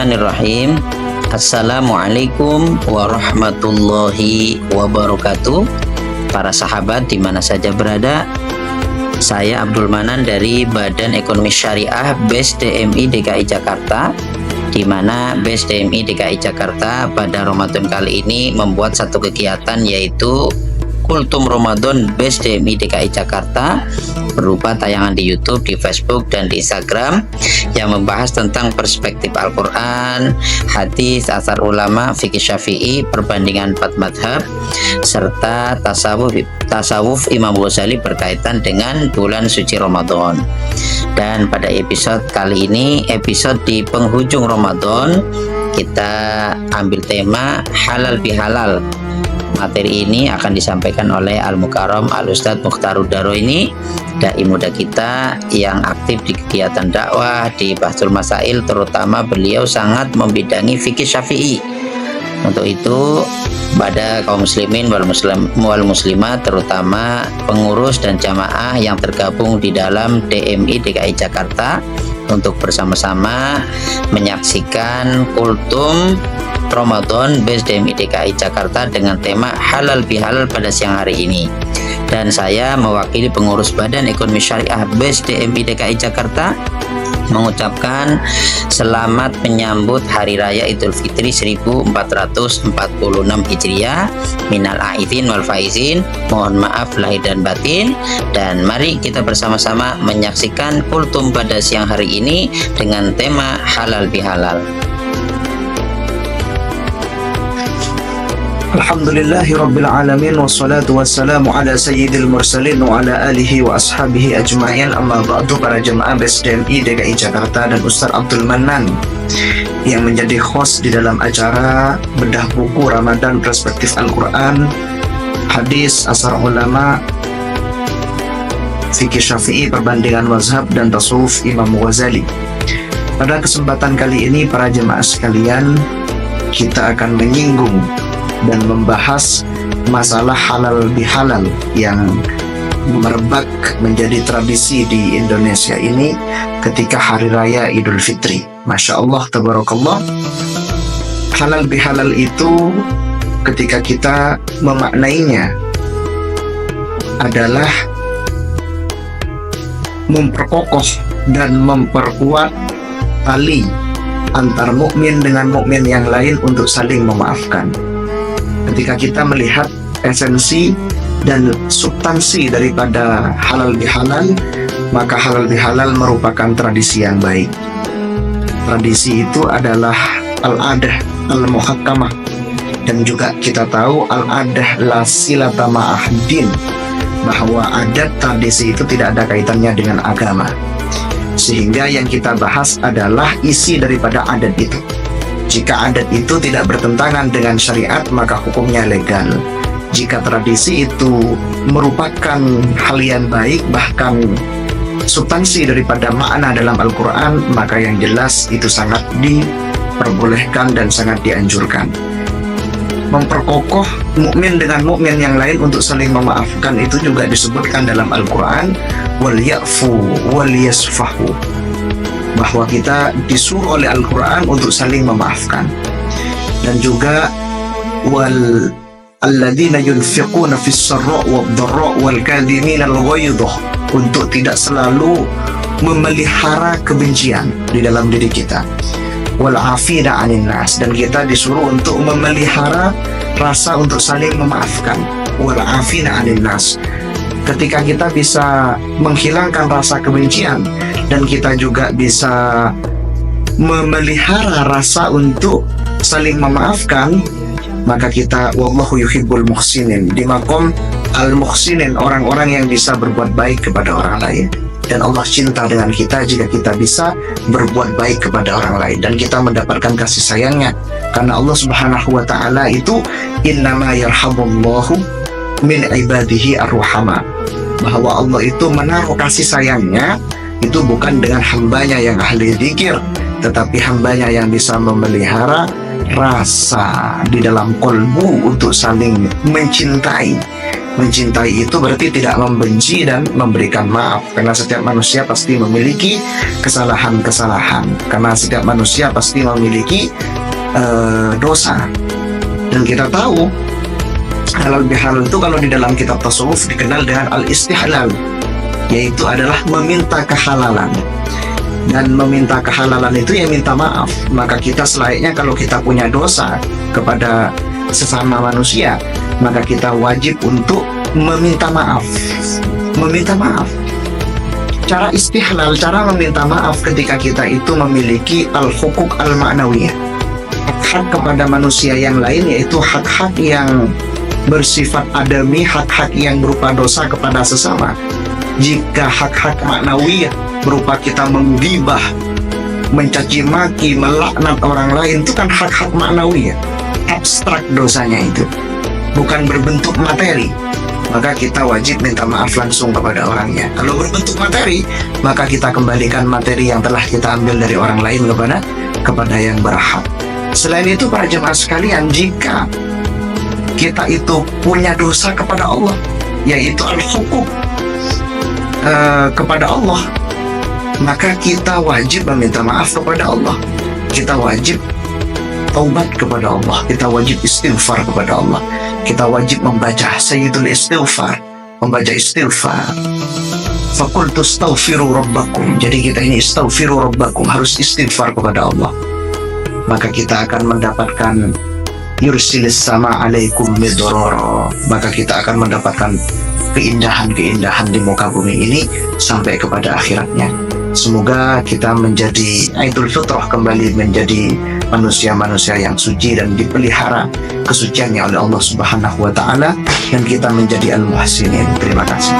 Bismillahirrahmanirrahim. Assalamualaikum warahmatullahi wabarakatuh. Para sahabat di mana saja berada, saya Abdul Manan dari Badan Ekonomi Syariah BES DMI DKI Jakarta, di mana BES DMI DKI Jakarta pada Ramadan kali ini membuat satu kegiatan, yaitu Kultum Ramadan BES DMI DKI Jakarta, berupa tayangan di YouTube, di Facebook, dan di Instagram yang membahas tentang perspektif Al-Quran, hadis, asar ulama, fikih syafi'i, perbandingan 4 madhab, serta tasawuf Imam Ghazali berkaitan dengan bulan suci Ramadan. Dan pada episode kali ini, episode di penghujung Ramadan, kita ambil tema halal bihalal. Materi ini akan disampaikan oleh Al-Mukarram Al-Ustadz Mukhtarud Daroini, dai muda kita yang aktif di kegiatan dakwah di Bahsul Masail, terutama beliau sangat membidangi fikih syafi'i. Untuk itu, pada kaum muslimin wal muslimat, terutama pengurus dan jamaah yang tergabung di dalam DMI DKI Jakarta, untuk bersama-sama menyaksikan Kultum Ramadan BES DMI DKI Jakarta dengan tema halal bihalal pada siang hari ini. Dan saya mewakili pengurus Badan Ekonomi Syariah BES DMI DKI Jakarta mengucapkan selamat menyambut Hari Raya Idul Fitri 1446 Hijriah. Minal aidin wal faizin, mohon maaf lahir dan batin. Dan mari kita bersama-sama menyaksikan kultum pada siang hari ini dengan tema halal bihalal. Alhamdulillahi Rabbil Alamin, wassalatu wassalamu ala sayyidil mursalin wa ala alihi wa ashabihi ajma'in. Amma ba'du. Para jemaah BES DMI DKI Jakarta dan Ustaz Abdul Manan yang menjadi host di dalam acara bedah buku Ramadan Perspektif Al-Quran, hadis, asar ulama, fikih syafi'i, perbandingan mazhab, dan tasawuf Imam Ghazali. Pada kesempatan kali ini, para jemaah sekalian, kita akan menyinggung dan membahas masalah halal bihalal yang merebak menjadi tradisi di Indonesia ini ketika Hari Raya Idul Fitri. Masya Allah, tabarakallah. Halal bihalal itu ketika kita memaknainya adalah memperkokoh dan memperkuat tali antar mukmin dengan mukmin yang lain untuk saling memaafkan. Ketika kita melihat esensi dan substansi daripada halal bihalal, maka halal bihalal merupakan tradisi yang baik. Tradisi itu adalah al-adah al-muhakkamah, dan juga kita tahu al-adah la silata ma'ahdin, bahwa adat tradisi itu tidak ada kaitannya dengan agama. Sehingga yang kita bahas adalah isi daripada adat itu. Jika adat itu tidak bertentangan dengan syariat, maka hukumnya legal. Jika tradisi itu merupakan hal yang baik, bahkan substansi daripada makna dalam Al-Quran, maka yang jelas itu sangat diperbolehkan dan sangat dianjurkan. Memperkokoh mukmin dengan mukmin yang lain untuk saling memaafkan itu juga disebutkan dalam Al-Quran, wal ya'fu wal yasfahu, bahwa kita disuruh oleh Al-Quran untuk saling memaafkan. Dan juga wal alladzina yunfiquna fis sarra' wad dharra' wal kadhimina al-ghaidha, untuk tidak selalu memelihara kebencian di dalam diri kita. Wal afina 'anil nas, dan kita disuruh untuk memelihara rasa untuk saling memaafkan. Wal afina 'anil nas, ketika kita bisa menghilangkan rasa kebencian dan kita juga bisa memelihara rasa untuk saling memaafkan, maka kita wallahu yuhibbul muhsinin, di makom al-muhsinin, orang-orang yang bisa berbuat baik kepada orang lain. Dan Allah cinta dengan kita jika kita bisa berbuat baik kepada orang lain dan kita mendapatkan kasih sayangnya. Karena Allah Subhanahu wa ta'ala itu innama yarhamullahu min ibadihi ar-ruhama, bahwa Allah itu menaruh kasih sayangnya itu bukan dengan hambanya yang ahli zikir, tetapi hambanya yang bisa memelihara rasa di dalam kolbu untuk saling mencintai. Mencintai itu berarti tidak membenci dan memberikan maaf, karena setiap manusia pasti memiliki kesalahan-kesalahan, karena setiap manusia pasti memiliki dosa. Dan kita tahu halal bihalal itu kalau di dalam kitab tasawuf dikenal dengan al-istihlal, yaitu adalah meminta kehalalan. Dan meminta kehalalan itu ya minta maaf. Maka kita selayaknya kalau kita punya dosa kepada sesama manusia, maka kita wajib untuk meminta maaf. Meminta maaf. Cara istihlal, cara meminta maaf ketika kita itu memiliki al-hukuk al-ma'nawiyah, hak kepada manusia yang lain, yaitu hak-hak yang bersifat adami, hak-hak yang berupa dosa kepada sesama. Jika hak-hak maknawiyah berupa kita menggibah, mencaci maki, melaknat orang lain, itu kan hak-hak maknawiyah, abstrak dosanya itu, bukan berbentuk materi. Maka kita wajib minta maaf langsung kepada orangnya. Kalau berbentuk materi, maka kita kembalikan materi yang telah kita ambil dari orang lain kepada yang berhak. Selain itu, para jemaah sekalian, jika kita itu punya dosa kepada Allah, yaitu al-hukuk kepada Allah, maka kita wajib meminta maaf kepada Allah. Kita wajib taubat kepada Allah. Kita wajib istighfar kepada Allah. Kita wajib membaca sayyidul istighfar, membaca istighfar. Faqultu astaghfiru rabbakum. Jadi kita ini istaghfiru rabbakum, harus istighfar kepada Allah. Maka kita akan mendapatkan yursilis sama alaikum midroro. Maka kita akan mendapatkan keindahan-keindahan di muka bumi ini sampai kepada akhiratnya. Semoga kita menjadi Aidul Fitrah, kembali menjadi manusia-manusia yang suci dan dipelihara kesuciannya oleh Allah Subhanahu wa Ta'ala, dan kita menjadi al-muhsinin. Terima kasih.